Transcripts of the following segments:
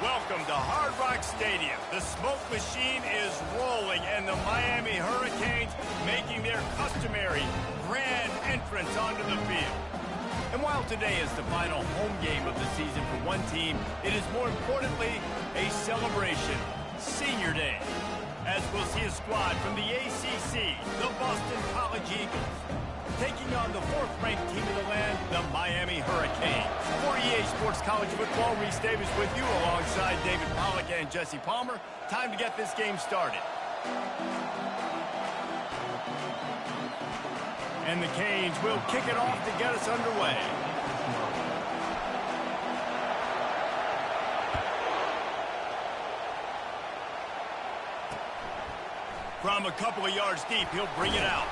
Welcome to Hard Rock Stadium. The smoke machine is rolling, and the Miami Hurricanes making their customary grand entrance onto the field. And while today is the final home game of the season for one team, it is more importantly a celebration, Senior Day, as we'll see a squad from the ACC, the Boston College Eagles, taking on the fourth-ranked team of the land, the Miami Hurricanes. For EA Sports College Football, Reese Davis with you alongside David Pollack and Jesse Palmer. Time to get this game started. And the Canes will kick it off to get us underway. From a couple of yards deep, he'll bring it out.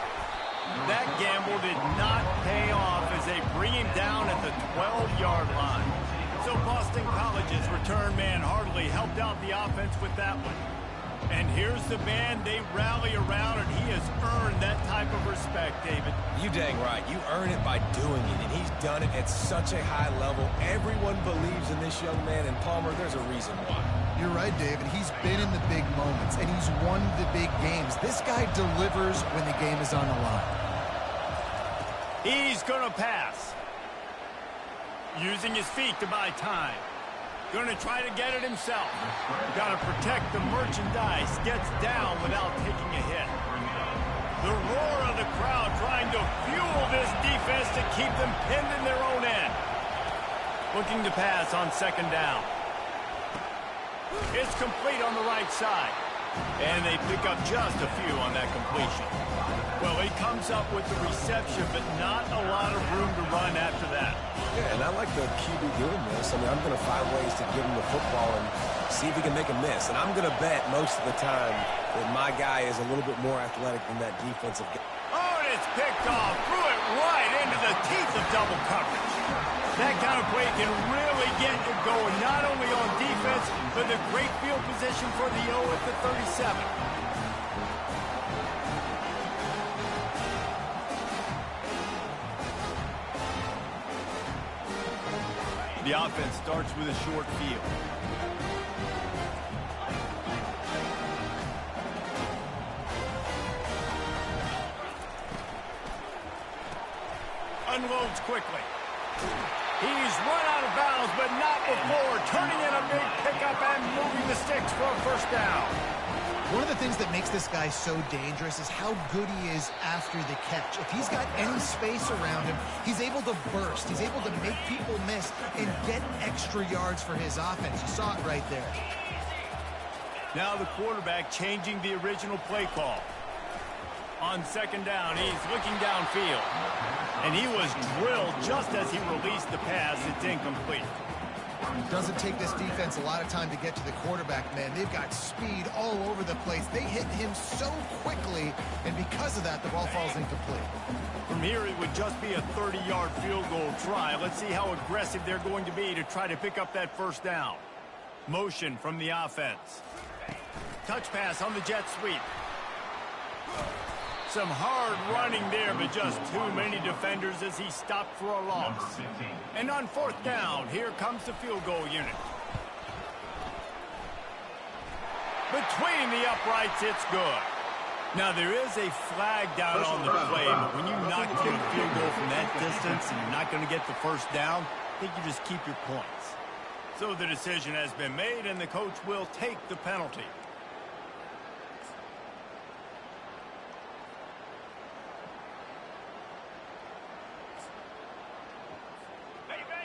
That gamble did not pay off as they bring him down at the 12-yard line. So Boston College's return man hardly helped out the offense with that one. And here's the man they rally around, and he has earned that type of respect, David. You dang right. You earn it by doing it, and he's done it at such a high level. Everyone believes in this young man, and Palmer, there's a reason why. You're right, David. He's been in the big moments, and he's won the big games. This guy delivers when the game is on the line. He's going to pass. Using his feet to buy time. Going to try to get it himself. Got to protect the merchandise. Gets down without taking a hit. The roar of the crowd trying to fuel this defense to keep them pinned in their own end. Looking to pass on second down. It's complete on the right side. And they pick up just a few on that completion. Well, he comes up with the reception, but not a lot of room to run after that. Yeah, and I like the QB doing this. I mean, I'm going to find ways to give him the football and see if he can make a miss. And I'm going to bet most of the time that my guy is a little bit more athletic than that defensive guy. Oh, and it's picked off. Threw it right into the teeth of double coverage. That kind of play can really get you going, not only on defense, but the great field position for the O at the 37. The offense starts with a short field. Unloads quickly. He's run out of bounds, but not before turning in a big pickup and moving the sticks for a first down. One of the things that makes this guy so dangerous is how good he is after the catch. If he's got any space around him, he's able to burst. He's able to make people miss and get extra yards for his offense. You saw it right there. Now the quarterback changing the original play call. On second down, he's looking downfield. And he was drilled just as he released the pass. It's incomplete. It doesn't take this defense a lot of time to get to the quarterback, man. They've got speed all over the place. They hit him so quickly, and because of that, the ball falls incomplete. From here, it would just be a 30-yard field goal try. Let's see how aggressive they're going to be to try to pick up that first down. Motion from the offense. Touch pass on the jet sweep. Some hard running there, but just too many defenders as he stopped for a loss. And on fourth down, here comes the field goal unit. Between the uprights, it's good. Now, there is a flag down on the play, but when you knock down a field goal from that distance and you're not going to get the first down, I think you just keep your points. So the decision has been made, and the coach will take the penalty.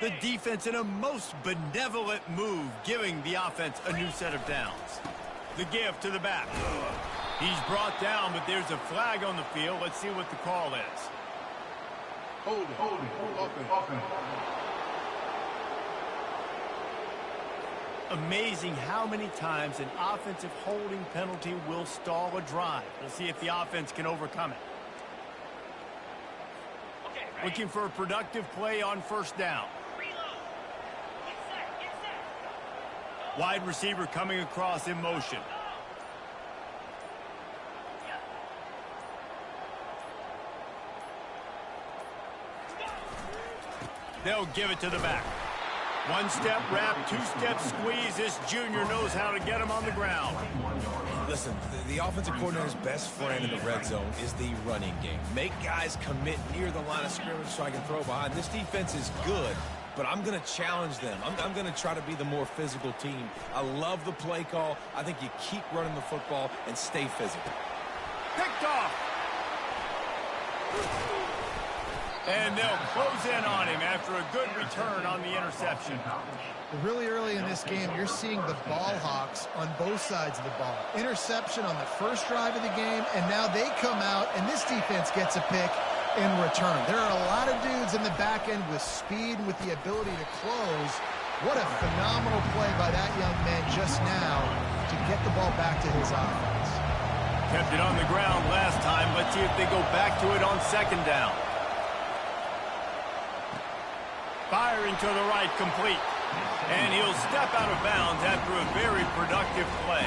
The defense in a most benevolent move, giving the offense a new set of downs. The give to the back. He's brought down, but there's a flag on the field. Let's see what the call is. Hold it. Amazing how many times an offensive holding penalty will stall a drive. We'll see if the offense can overcome it. Looking for a productive play on first down. Wide receiver coming across in motion. They'll give it to the back. One-step wrap, two-step squeeze. This junior knows how to get him on the ground. Listen, the offensive coordinator's best friend in the red zone is the running game. Make guys commit near the line of scrimmage so I can throw behind. This defense is good, but I'm going to challenge them. I'm going to try to be the more physical team. I love the play call. I think you keep running the football and stay physical. Picked off. And they'll close in on him after a good return on the interception. Really early in this game, you're seeing the ball hawks on both sides of the ball. Interception on the first drive of the game, and now they come out, and this defense gets a pick in return. There are a lot of dudes in the back end with speed and with the ability to close. What a phenomenal play by that young man just now to get the ball back to his offense. Kept it on the ground last time. Let's see if they go back to it on second down. Firing to the right, complete. And he'll step out of bounds after a very productive play.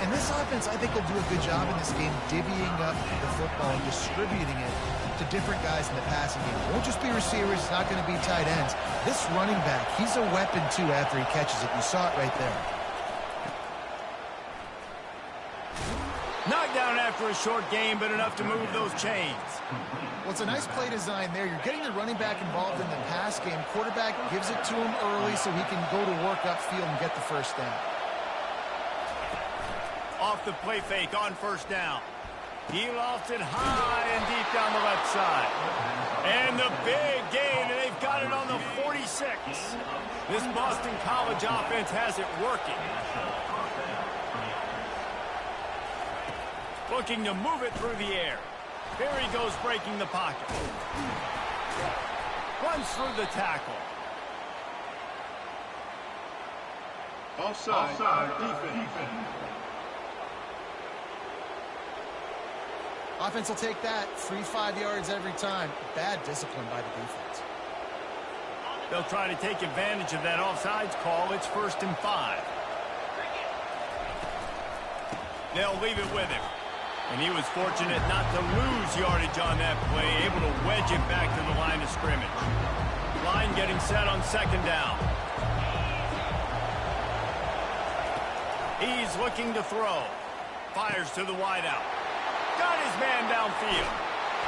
And this offense, I think, will do a good job in this game divvying up the football and distributing it to different guys in the passing game. It won't just be receivers. It's not going to be tight ends. This running back, he's a weapon, too, after he catches it. You saw it right there. Knocked down after a short game, but enough to move those chains. Well, it's a nice play design there. You're getting the running back involved in the pass game. Quarterback gives it to him early so he can go to work upfield and get the first down. Off the play fake on first down. He lost it high and deep down the left side. And the big gain, and they've got it on the 46. This Boston College offense has it working. Looking to move it through the air. There he goes, breaking the pocket. Runs through the tackle. Offside. Defense. Offense will take that. Free 5 yards every time. Bad discipline by the defense. They'll try to take advantage of that offsides call. It's 1st and 5. They'll leave it with him. And he was fortunate not to lose yardage on that play, able to wedge it back to the line of scrimmage. Line getting set on second down. He's looking to throw. Fires to the wideout. Got his man downfield.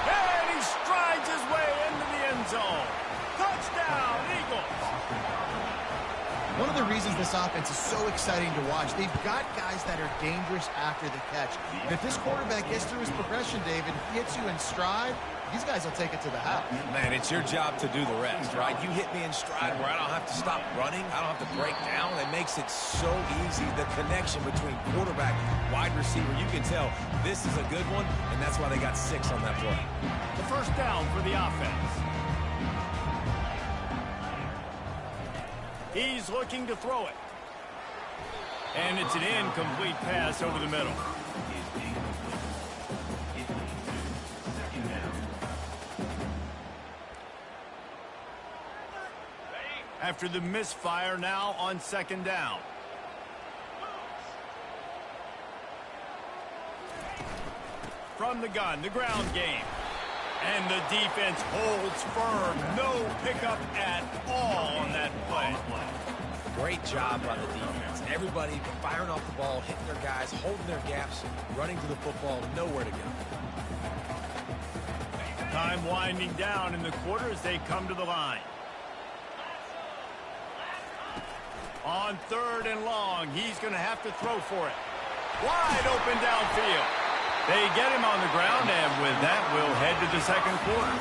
And he strides his way into the end zone. Touchdown, Eagles. One of the reasons this offense is so exciting to watch, they've got guys that are dangerous after the catch. And if this quarterback gets through his progression, David, hits you in stride, these guys will take it to the house. Man, it's your job to do the rest, right? You hit me in stride where I don't have to stop running. I don't have to break down. It makes it so easy. The connection between quarterback, wide receiver, you can tell this is a good one, and that's why they got 6 on that play. The first down for the offense. He's looking to throw it. And it's an incomplete pass over the middle. After the misfire, now on second down. From the gun, the ground game. And the defense holds firm. No pickup at all on that play. Great job by the defense. Everybody firing off the ball, hitting their guys, holding their gaps, running to the football, nowhere to go. Time winding down in the quarter as they come to the line. On 3rd and long, he's going to have to throw for it. Wide open downfield. They get him on the ground, and with that, we'll head to the second quarter.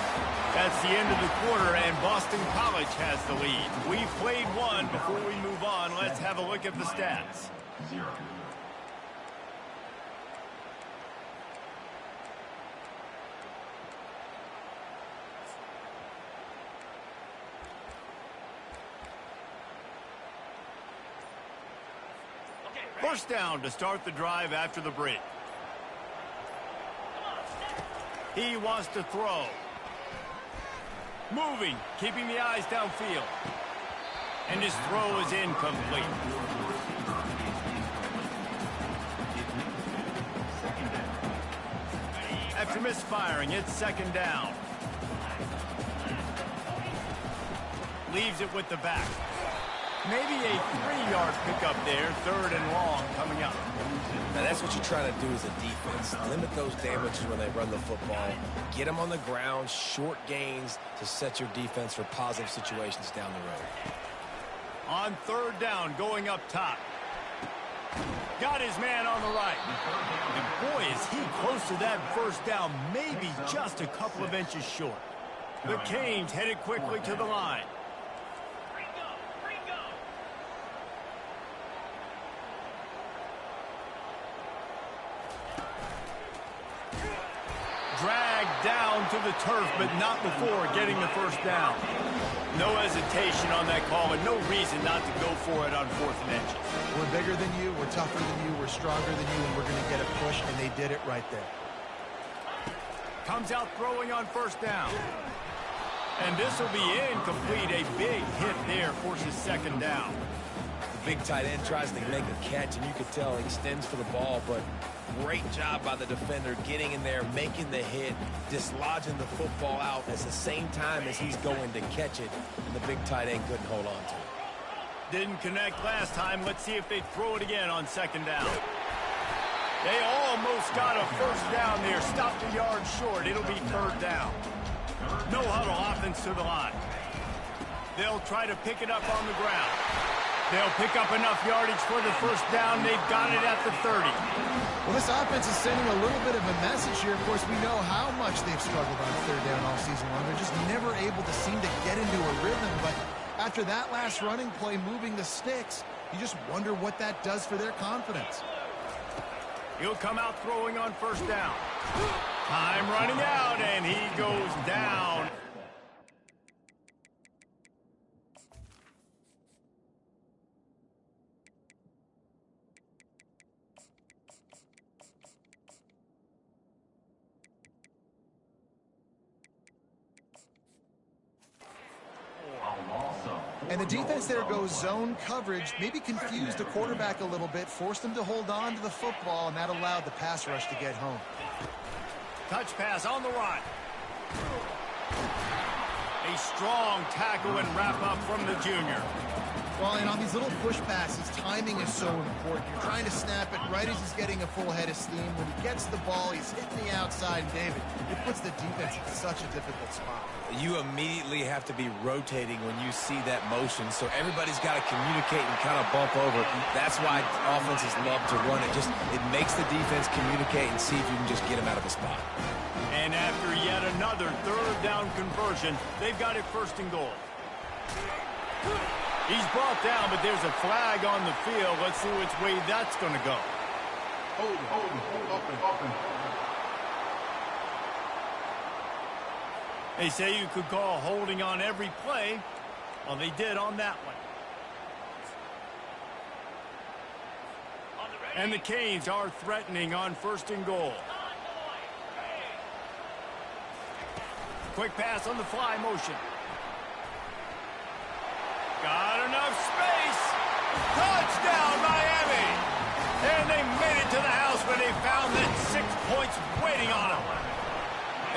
That's the end of the quarter, and Boston College has the lead. We've played one. Before we move on, let's have a look at the stats. 0. First down to start the drive after the break. He wants to throw. Moving, keeping the eyes downfield. And his throw is incomplete. After misfiring, it's second down. Leaves it with the back. Maybe a 3-yard pickup there, 3rd and long coming up. Now that's what you're trying to do as a defense. Limit those damages when they run the football. Get them on the ground, short gains to set your defense for positive situations down the road. On 3rd down, going up top. Got his man on the right. And boy, is he close to that 1st down, maybe just a couple of inches short. The Canes headed quickly to the line. Dragged down to the turf, but not before getting the 1st down. No hesitation on that call, and no reason not to go for it on 4th and inches. We're bigger than you, we're tougher than you, we're stronger than you, and we're going to get a push, and they did it right there. Comes out throwing on 1st down. And this will be incomplete. A big hit there forces 2nd down. The big tight end tries to make a catch, and you could tell he extends for the ball, but great job by the defender getting in there, making the hit, dislodging the football out at the same time as he's going to catch it, and the big tight end couldn't hold on to it. Didn't connect last time. Let's see if they throw it again on 2nd down. They almost got a 1st down there. Stopped a yard short. It'll be 3rd down. No huddle offense to the line. They'll try to pick it up on the ground. They'll pick up enough yardage for the 1st down. They've got it at the 30. Well, this offense is sending a little bit of a message here. Of course, we know how much they've struggled on 3rd down all season long. They're just never able to seem to get into a rhythm. But after that last running play, moving the sticks, you just wonder what that does for their confidence. He'll come out throwing on 1st down. Time running out, and he goes down. And the defense there goes zone coverage, maybe confused the quarterback a little bit, forced him to hold on to the football, and that allowed the pass rush to get home. Touch pass on the run. A strong tackle and wrap up from the junior. Well, and on these little push passes, timing is so important. You're trying to snap it right as he's getting a full head of steam. When he gets the ball, he's hitting the outside, and David, it puts the defense in such a difficult spot. You immediately have to be rotating when you see that motion, so everybody's got to communicate and kind of bump over. That's why offenses love to run it. It makes the defense communicate and see if you can just get them out of the spot. And after yet another 3rd down conversion, they've got it 1st and goal. He's brought down, but there's a flag on the field. Let's see which way that's going to go. Hold it. They say you could call holding on every play. Well, they did on that one. And the Canes are threatening on 1st and goal. Quick pass on the fly motion. Got enough space. Touchdown, Miami. And they made it to the house when they found that 6 points waiting on them.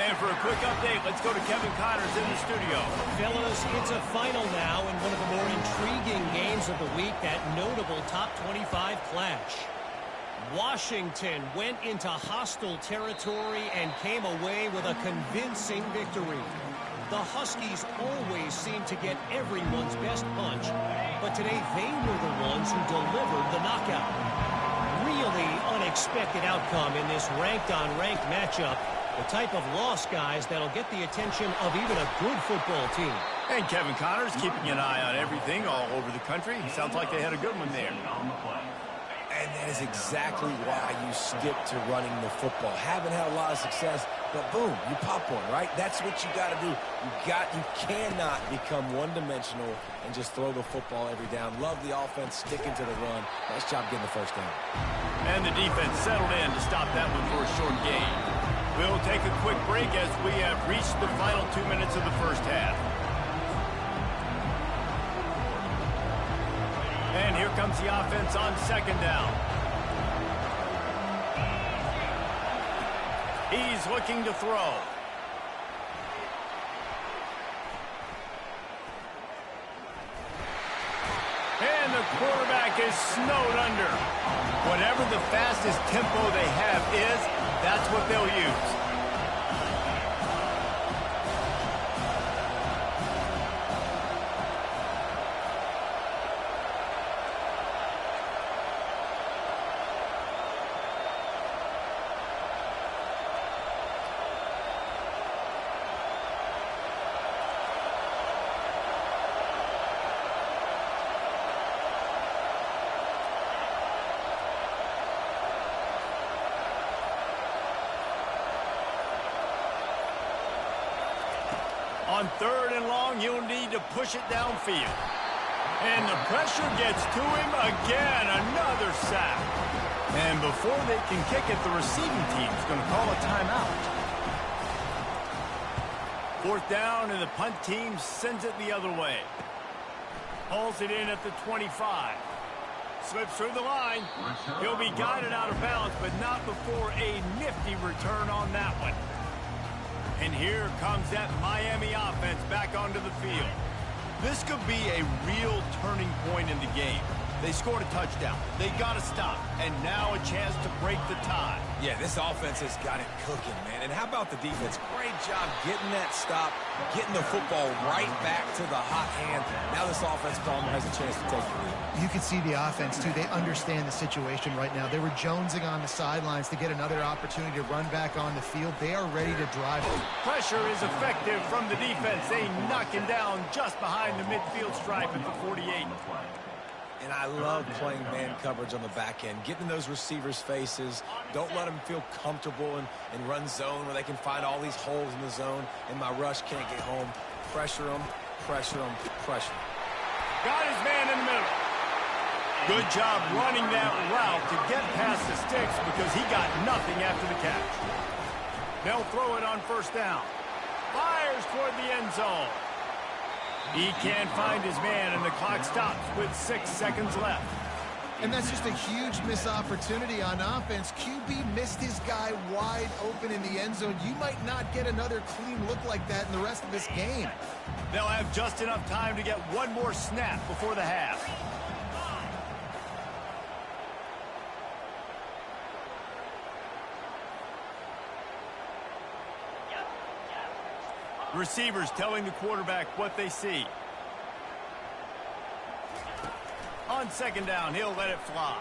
And for a quick update, let's go to Kevin Connors in the studio. Fellas, it's a final now in one of the more intriguing games of the week, that notable top 25 clash. Washington went into hostile territory and came away with a convincing victory. The Huskies always seem to get everyone's best punch, but today they were the ones who delivered the knockout. Really unexpected outcome in this ranked-on-ranked matchup. The type of loss, guys, that'll get the attention of even a good football team. And Kevin Connors keeping an eye on everything all over the country. Sounds like they had a good one there. And that is exactly why you stick to running the football. Haven't had a lot of success, but boom, you pop one, right? That's what you got to do. You cannot become one-dimensional and just throw the football every down. Love the offense, sticking to the run. Nice job getting the 1st down. And the defense settled in to stop that one for a short gain. We'll take a quick break as we have reached the final 2 minutes of the 1st half. And here comes the offense on 2nd down. He's looking to throw. the quarterback is snowed under. Whatever the fastest tempo they have is, that's what they'll use. On 3rd and long, you'll need to push it downfield. And the pressure gets to him again. Another sack. And before they can kick it, the receiving team's going to call a timeout. 4th down, and the punt team sends it the other way. Hauls it in at the 25. Slips through the line. He'll be guided out of bounds, but not before a nifty return on that one. And here comes that Miami offense back onto the field. This could be a real turning point in the game. They scored a touchdown. They got to stop. And now a chance to break the tie. Yeah, this offense has got it cooking, man. And how about the defense? Great job getting that stop, getting the football right back to the hot hand. Now this offense, Palmer, has a chance to take the lead. You can see the offense, too. They understand the situation right now. They were jonesing on the sidelines to get another opportunity to run back on the field. They are ready to drive. Pressure is effective from the defense. They knock him down just behind the midfield stripe at the 48. And I love playing man coverage on the back end, getting in those receivers' faces. Don't let them feel comfortable and run zone where they can find all these holes in the zone, and my rush can't get home. Pressure them, pressure them, pressure them. Got his man in the middle. Good job running that route to get past the sticks because he got nothing after the catch. They'll throw it on 1st down. Fires toward the end zone. He can't find his man, and the clock stops with 6 seconds left. And that's just a huge missed opportunity on offense. QB missed his guy wide open in the end zone. You might not get another clean look like that in the rest of this game. They'll have just enough time to get one more snap before the half. Receivers telling the quarterback what they see. On 2nd down, he'll let it fly.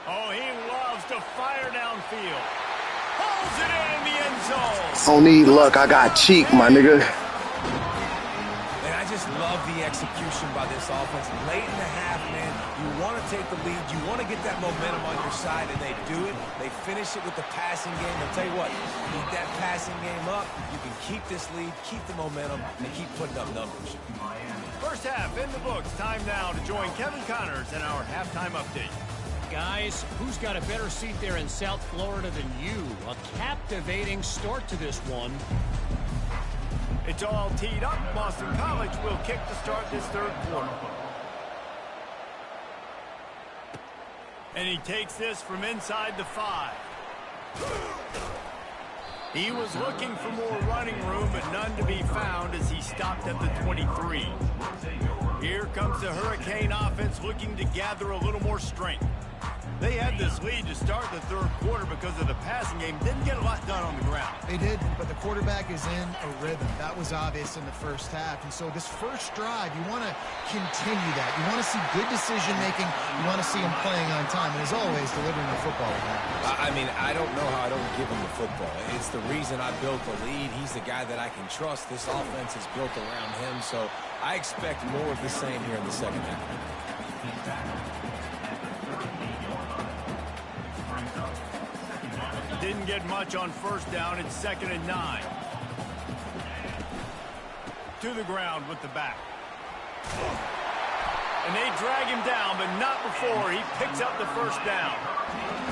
Oh, he loves to fire downfield. Pulls it in the end zone. Don't need luck. I got cheek, my nigga. And I just love the execution by this offense. Late in the half, man, you want to take the lead. You want to get that momentum on your side, and they do it. They finish it with the passing game. I'll tell you what, keep that passing game up. You can keep this lead, keep the momentum, and keep putting up numbers. 1st half in the books. Time now to join Kevin Connors in our halftime update. Guys, who's got a better seat there in South Florida than you? A captivating start to this one. It's all teed up. Boston College will kick to start this 3rd quarter. And he takes this from inside the 5. He was looking for more running room, but none to be found as he stopped at the 23. Here comes the Hurricane offense looking to gather a little more strength. They had this lead to start the 3rd quarter because of the passing game. Didn't get a lot done on the ground. They did, but the quarterback is in a rhythm. That was obvious in the 1st half. And so this first drive, you want to continue that. You want to see good decision-making. You want to see him playing on time. And as always, delivering the football. I mean, I don't know how I don't give him the football. It's the reason I built the lead. He's the guy that I can trust. This offense is built around him. So I expect more of the same here in the 2nd half. Didn't get much on 1st down. It's 2nd and 9. To the ground with the back. And they drag him down, but not before he picks up the 1st down.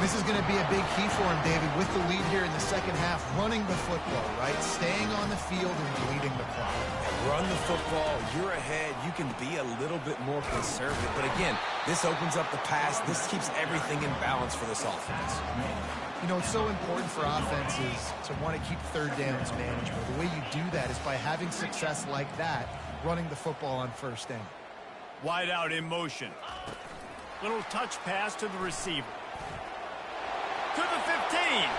This is going to be a big key for him, David, with the lead here in the 2nd half, running the football, right? Staying on the field and bleeding the clock. Run the football. You're ahead. You can be a little bit more conservative. But again, this opens up the pass. This keeps everything in balance for this offense. You know, it's so important for offenses to want to keep 3rd downs manageable. The way you do that is by having success like that, running the football on 1st down. Wide out in motion. Little touch pass to the receiver. To the 15.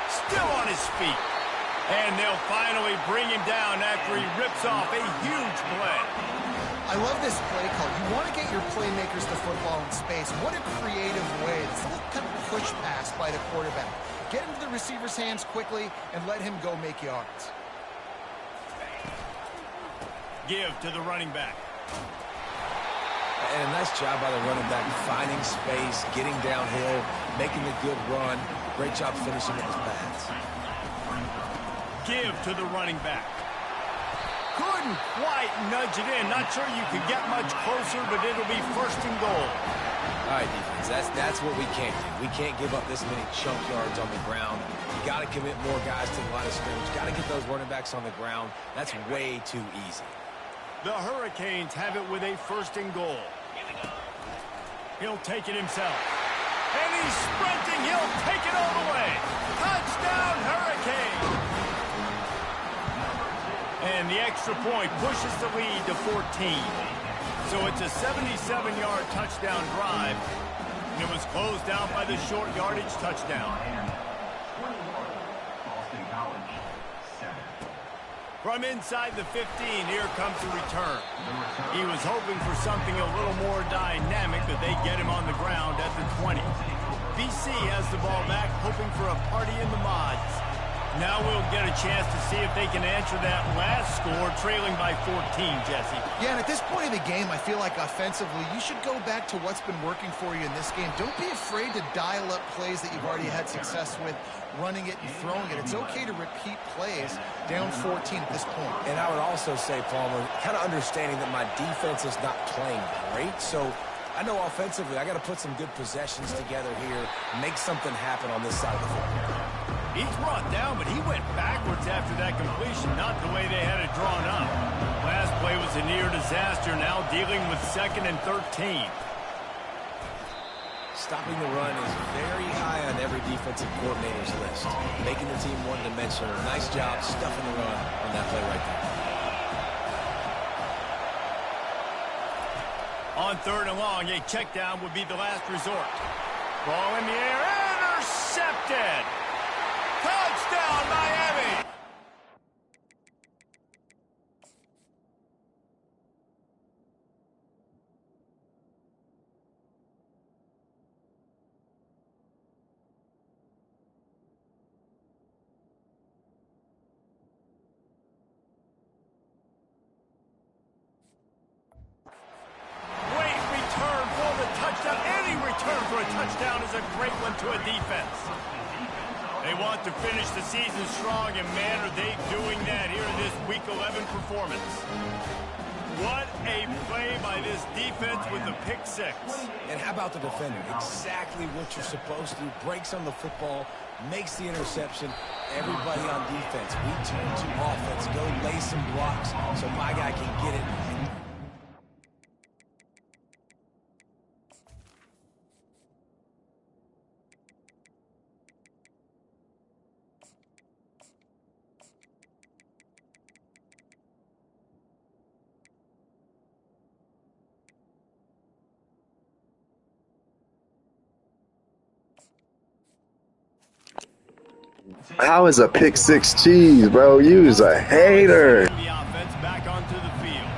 Still on his feet. And they'll finally bring him down after he rips off a huge play. I love this play call. You want to get your playmakers to football in space. What a creative way. It's a little kind of push pass by the quarterback. Get into the receiver's hands quickly and let him go make yards. Give to the running back. And a nice job by the running back, finding space, getting downhill, making a good run. Great job finishing with his pads. Give to the running back. Couldn't quite nudge it in. Not sure you could get much closer, but it'll be first and goal. All right, defense, that's what we can't do. We can't give up this many chunk yards on the ground. You got to commit more guys to the line of scrimmage. Got to get those running backs on the ground. That's way too easy. The Hurricanes have it with a first and goal. He'll take it himself. And he's sprinting. He'll take it all the way. Touchdown, Hurricane! And the extra point pushes the lead to 14. So it's a 77-yard touchdown drive. And it was closed out by the short yardage touchdown. From inside the 15, here comes the return. He was hoping for something a little more dynamic, but they get him on the ground at the 20. BC has the ball back, hoping for a party in the mods. Now we'll get a chance to see if they can answer that last score, trailing by 14, Jesse. Yeah, and at this point in the game, I feel like offensively, you should go back to what's been working for you in this game. Don't be afraid to dial up plays that you've already had success with, running it and throwing it. It's okay to repeat plays down 14 at this point. And I would also say, Palmer, kind of understanding that my defense is not playing great, so I know offensively I got to put some good possessions together here, make something happen on this side of the football. He's brought down, but he went backwards after that completion, not the way they had it drawn up. Last play was a near disaster, now dealing with 2nd and 13. Stopping the run is very high on every defensive coordinator's list. Making the team one-dimensional. Nice job stuffing the run on that play right there. On 3rd and long, a check down would be the last resort. Ball in the air, intercepted! Touchdown, Miami! Great return for the touchdown. Any return for a touchdown is a great one to a defense. They want to finish the season strong, and man, are they doing that here in this Week 11 performance. What a play by this defense with the pick six. And how about the defender? Exactly what you're supposed to. Breaks on the football, makes the interception. Everybody on defense, we turn to offense. Go lay some blocks so my guy can get it. How is a pick six cheese, bro? You's a hater. The offense back onto the field.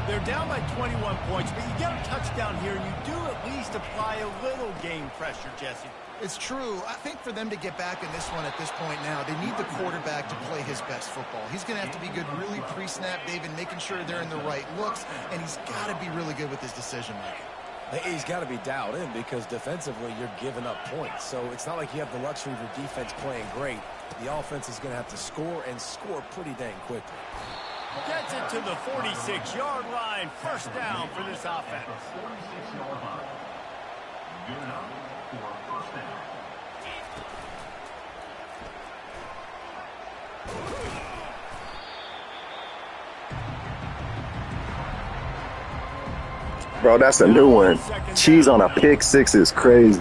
They're down by 21 points, but you get a touchdown here, and you do at least apply a little game pressure, Jesse. It's true. I think for them to get back in this one at this point now, they need the quarterback to play his best football. He's going to have to be good really pre-snap, David, making sure they're in the right looks, and he's got to be really good with his decision-making. He's got to be dialed in because defensively you're giving up points. So it's not like you have the luxury of your defense playing great. The offense is going to have to score and score pretty dang quickly. Gets it to the 46-yard line. First down for this offense. 46-yard line. Good enough for a first down. Bro, that's a new one. Cheese on a pick six is crazy.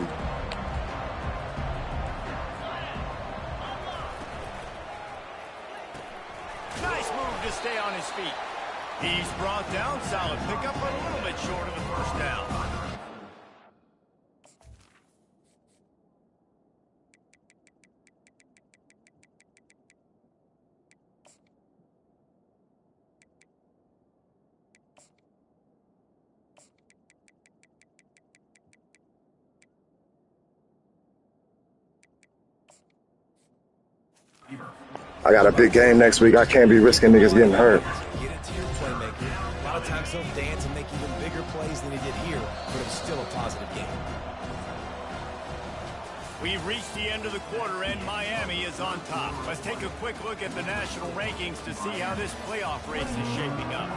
Nice move to stay on his feet. He's brought down. Solid pickup, but a little bit short of the first down. I got a big game next week. I can't be risking niggas getting hurt. Get it to your playmaker. A lot of times he'll dance and make even bigger plays than he did here, but it was still a positive game. We've reached the end of the quarter, and Miami is on top. Let's take a quick look at the national rankings to see how this playoff race is shaping up.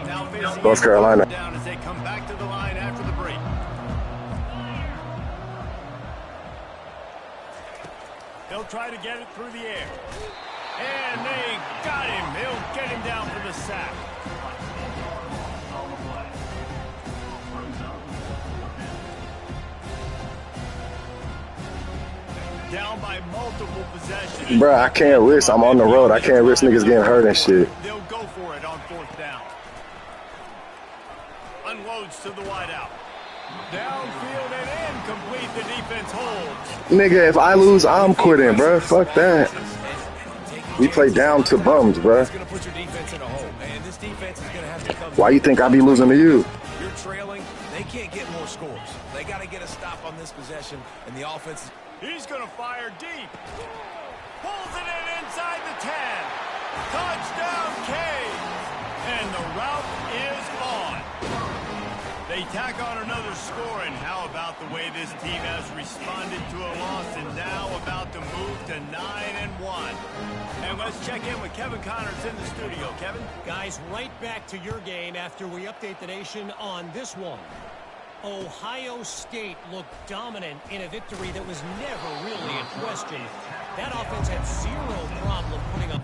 Now facing North Carolina. down as they come back to the line after the break. They'll try to get it through the air. And they got him. He'll get him down for the sack. Down by multiple possessions. Bruh, I can't risk. I'm on the road. I can't risk niggas getting hurt and shit. They'll go for it on fourth down. Unloads to the wideout. Downfield and incomplete. The defense holds. Nigga, if I lose, I'm quitting, bruh. Fuck that. We play down to bums, bruh. It's going to put your defense in a hole, and this defense is going to have to come. Why you think I be losing to you? You're trailing. They can't get more scores. They got to get a stop on this possession, and the offense. He's going to fire deep. Pulls it in inside the 10. Touchdown, Canes. And the route is on. They tack on another score, and how about the way this team has responded to a loss and now about to move to 9-1. And let's check in with Kevin Connors in the studio. Kevin? Guys, right back to your game after we update the nation on this one. Ohio State looked dominant in a victory that was never really in question. That offense had zero problem putting up.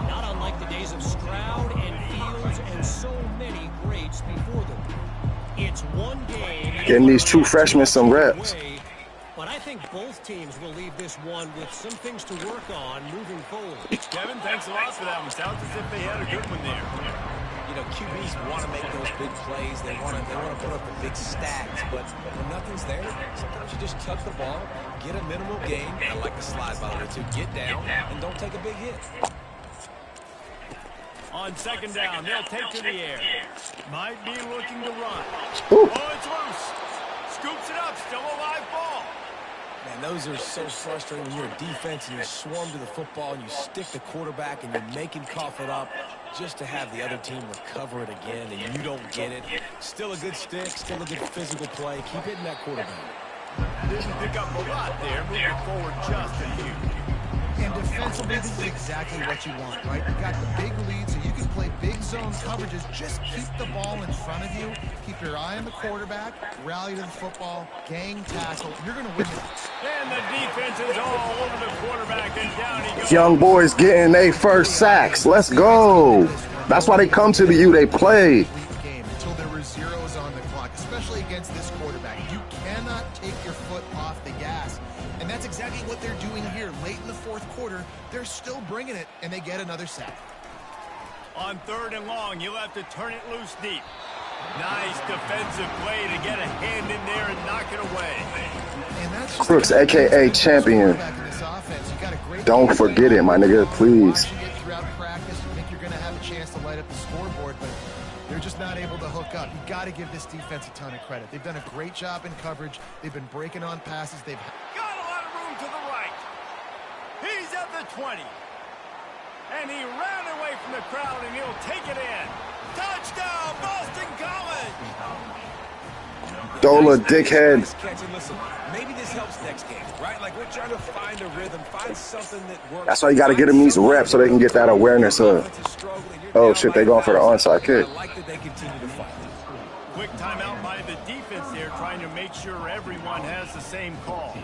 Not unlike the days of Stroud and Fields and so many greats before them. It's one game. Getting these true freshmen some reps. But I think both teams will leave this one with some things to work on moving forward. Kevin, thanks a lot for that one. Sounds as if they had a good one there. You know, QBs want to make those big plays. They want to put up the big stacks. But when nothing's there, sometimes you just tuck the ball, get a minimal gain. I like the slide, by the way, too. Get down and don't take a big hit. On second down, they'll take to the air. Might be looking to run. Ooh. Oh, it's loose. Scoops it up. Still a live ball. Man, those are so frustrating when you're a defense and you swarm to the football and you stick the quarterback and you make him cough it up just to have the other team recover it again and you don't get it. Still a good stick, still a good physical play. Keep hitting that quarterback. Didn't pick up a lot there. Moving forward just a few. And defensively, this is exactly what you want, right? You got the big lead, so you can play big zone coverages. Just keep the ball in front of you. Keep your eye on the quarterback. Rally to the football. Gang tackle. You're going to win it. And the defense is all over the quarterback, and down he goes. Young boys getting their first sacks. Let's go. That's why they come to the U. They play. Game until there were zeros on the clock, especially against this quarterback. You cannot take your foot off the gas. And that's exactly what they're doing here. Late in the fourth quarter, they're still bringing it, and they get another sack. On third and long, you'll have to turn it loose deep. Nice defensive play to get a hand in there and knock it away. And that's just Brooks, a.k.a. champion. Don't forget it, my nigga, please. Throughout practice, you think you're going to have a chance to light up the scoreboard, but they're just not able to hook up. You got to give this defense a ton of credit. They've done a great job in coverage. They've been breaking on passes. They've got a lot of room to the right. He's at the 20. And he ran away from the crowd, and he'll take it in. Touchdown, Boston College! Dola, dickhead. Listen, maybe this helps next game, right? Like, we're trying to find a rhythm, find something that works. That's why you got to get them these reps so they can get that awareness of, oh, shit, they going for the onside kick. I like that they continue to fight. Quick timeout by the defense there, trying to make sure everyone has the same call.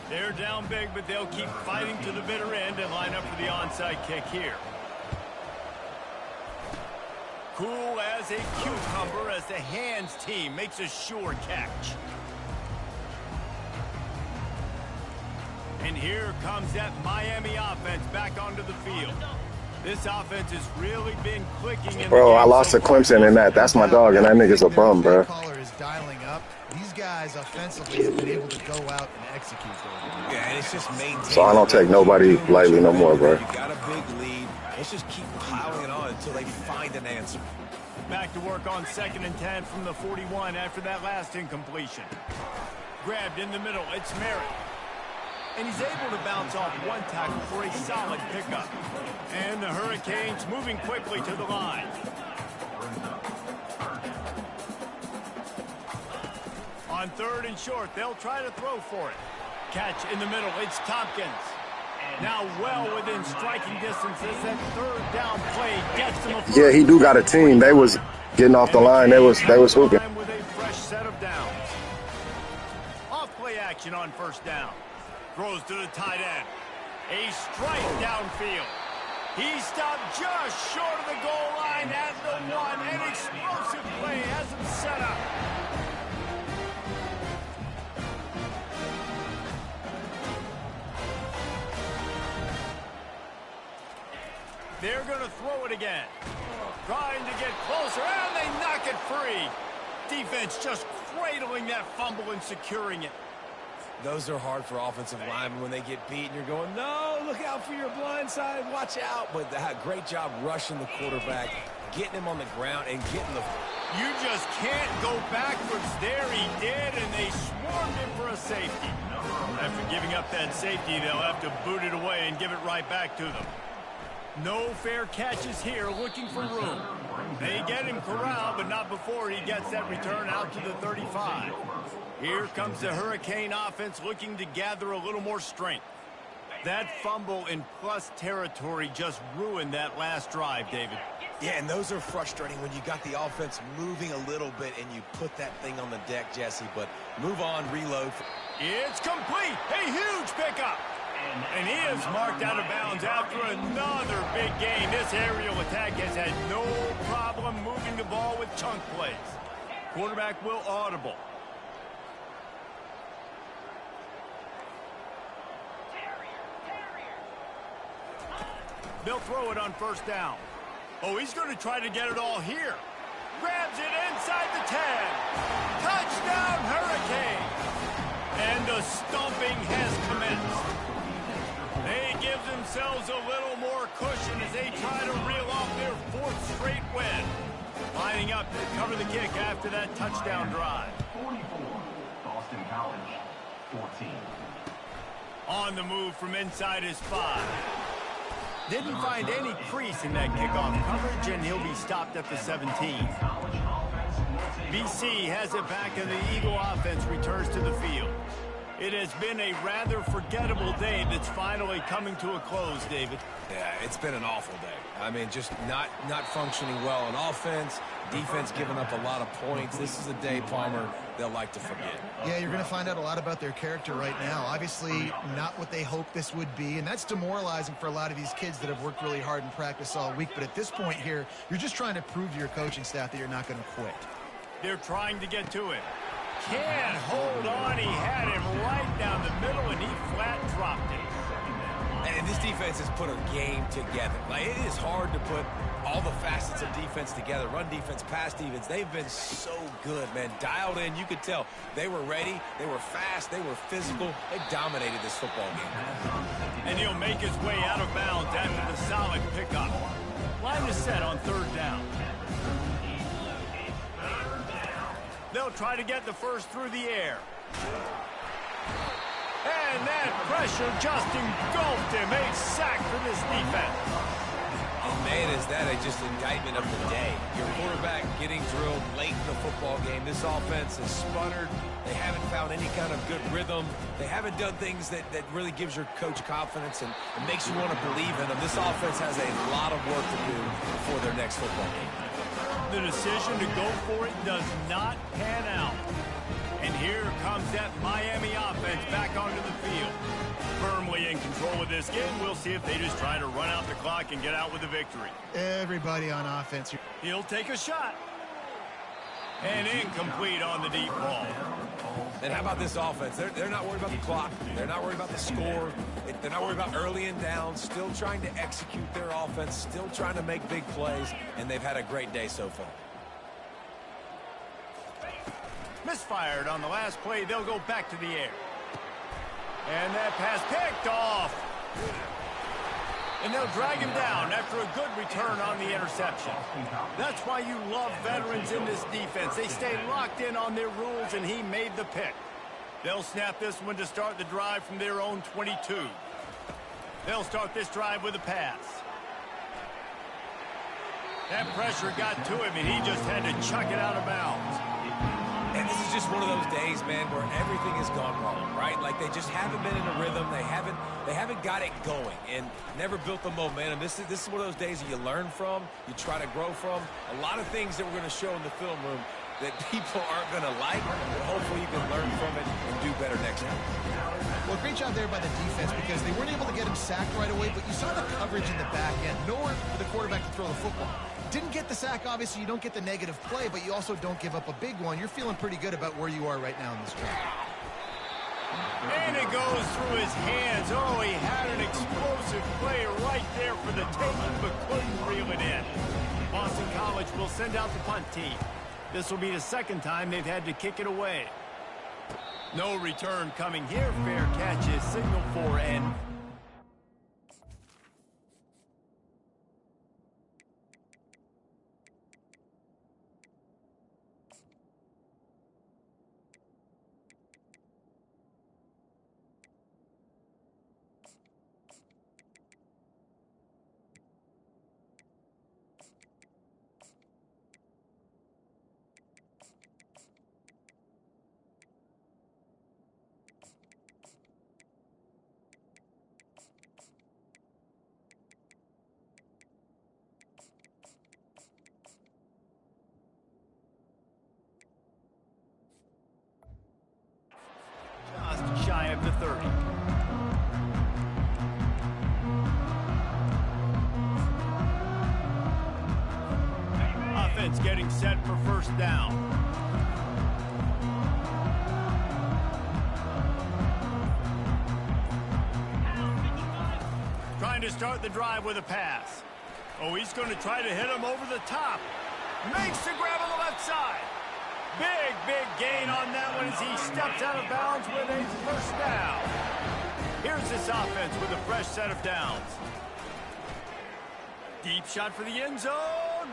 They're down big, but they'll keep fighting to the bitter end and line up for the onside kick here. Cool as a cucumber as the hands team makes a sure catch. And here comes that Miami offense back onto the field. This offense has really been clicking. Bro, I lost to Clemson in that. That's my dog, and that nigga's a bum, bro. Is dialing up. These guys offensively have been able to go out and execute. Yeah, and it's just maintaining. So I don't take nobody lightly no more, bro. You got a big lead. Let's just keep piling it on until they find an answer. Back to work on 2nd and 10 from the 41 after that last incompletion. Grabbed in the middle. It's Merritt. And he's able to bounce off one tackle for a solid pickup. And the Hurricanes moving quickly to the line. On 3rd and short, they'll try to throw for it. Catch in the middle. It's Tompkins. Now well within striking distance as that 3rd down play gets them a Yeah, he do got a team. They was getting off the line. They was hooping. With a fresh set of downs. Off play action on 1st down. Throws to the tight end. A strike downfield. He stopped just short of the goal line at the 1. An explosive play has him set up. They're going to throw it again. Trying to get closer, and they knock it free. Defense just cradling that fumble and securing it. Those are hard for offensive linemen when they get beat and you're going, no, look out for your blind side, watch out. But great job rushing the quarterback, getting him on the ground, and getting the... You just can't go backwards there. He did, and they swarmed him for a safety. After giving up that safety, they'll have to boot it away and give it right back to them. No fair catches here, looking for room. They get him corralled, but not before he gets that return out to the 35. Here comes the Hurricane offense looking to gather a little more strength. That fumble in plus territory just ruined that last drive, David. Yeah, and those are frustrating when you got the offense moving a little bit and you put that thing on the deck, Jesse. But move on, reload. It's complete. A huge pickup. And he is marked out of bounds after another big gain. This aerial attack has had no problem moving the ball with chunk plays. Quarterback will audible. They'll throw it on 1st down. Oh, he's going to try to get it all here. Grabs it inside the 10. Touchdown, Hurricane. And the stomping has commenced. They give themselves a little more cushion as they try to reel off their 4th straight win. Lining up to cover the kick after that touchdown drive. 44, Boston College, 14. On the move from inside his 5. Didn't find any crease in that kickoff coverage, and he'll be stopped at the 17. BC has it back, and the Eagle offense returns to the field. It has been a rather forgettable day that's finally coming to a close, David. Yeah, it's been an awful day. I mean, just not functioning well on offense, defense giving up a lot of points. This is a day, Palmer, they'll like to forget. Yeah, you're going to find out a lot about their character right now. Obviously, not what they hoped this would be, and that's demoralizing for a lot of these kids that have worked really hard in practice all week. But at this point here, you're just trying to prove to your coaching staff that you're not going to quit. They're trying to get to it. Can't hold on. He had him right down the middle, and he flat dropped it. And this defense has put a game together. Like, it is hard to put all the facets of defense together. Run defense, pass defense. They've been so good, man. Dialed in. You could tell they were ready. They were fast. They were physical. They dominated this football game. And he'll make his way out of bounds after the solid pickup. Line is set on 3rd down. They'll try to get the first through the air. And that pressure just engulfed him. A sack for this defense. And man, is that just indictment of the day. Your quarterback getting drilled late in the football game. This offense has sputtered. They haven't found any kind of good rhythm. They haven't done things that really gives your coach confidence and makes you want to believe in them. This offense has a lot of work to do before their next football game. The decision to go for it does not pan out. And here comes that Miami offense back onto the field. Firmly in control of this game. We'll see if they just try to run out the clock and get out with a victory. Everybody on offense. He'll take a shot. And incomplete on the deep ball. And how about this offense? They're not worried about the clock. They're not worried about the score. They're not worried about early and down. Still trying to execute their offense. Still trying to make big plays. And they've had a great day so far. Misfired on the last play. They'll go back to the air. And that pass picked off. And they'll drag him down after a good return on the interception. That's why you love veterans in this defense. They stay locked in on their rules, and he made the pick. They'll snap this one to start the drive from their own 22. They'll start this drive with a pass. That pressure got to him, and he just had to chuck it out of bounds. And this is just one of those days, man, where everything has gone wrong, right? Like they just haven't been in a rhythm. They haven't got it going and never built the momentum. This is one of those days that you learn from, you try to grow from. A lot of things that we're going to show in the film room that people aren't going to like, but hopefully you can learn from it and do better next time. Well, great job there by the defense because they weren't able to get him sacked right away, but you saw the coverage in the back end. Nowhere for the quarterback to throw the football. Didn't get the sack, obviously. You don't get the negative play, but you also don't give up a big one. You're feeling pretty good about where you are right now in this drive. And it goes through his hands. Oh, he had an explosive play right there for the taking, but couldn't reel it in. Boston College will send out the punt team. This will be the second time they've had to kick it away. No return coming here. Fair catch is signaled for, and just shy of the 30. Offense getting set for first down. Trying to start the drive with a pass. Oh, he's going to try to hit him over the top. Makes the grab on the left side. Big gain on that one as he steps out of bounds with a first down. Here's this offense with a fresh set of downs. Deep shot for the end zone.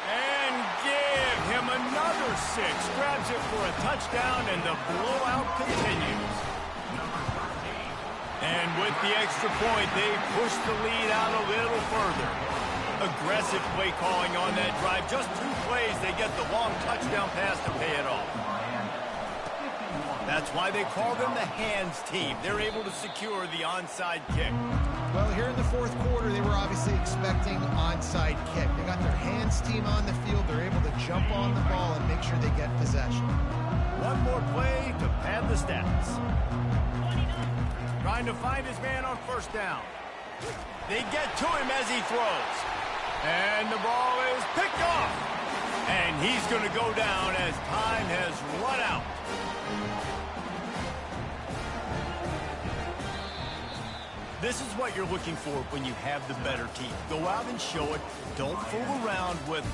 And give him another 6. Grabs it for a touchdown, and the blowout continues. And with the extra point, they push the lead out a little further. Aggressive play calling on that drive. Just 2 plays, they get the long touchdown pass to pay it off. That's why they call them the hands team. They're able to secure the onside kick. Well, here in the fourth quarter, they were obviously expecting onside kick. They got their hands team on the field. They're able to jump on the ball and make sure they get possession. One more play to pad the stats. Trying to find his man on first down. They get to him as he throws. And the ball is picked off. And he's going to go down as time has run out. This is what you're looking for when you have the better team. Go out and show it. Don't fool around with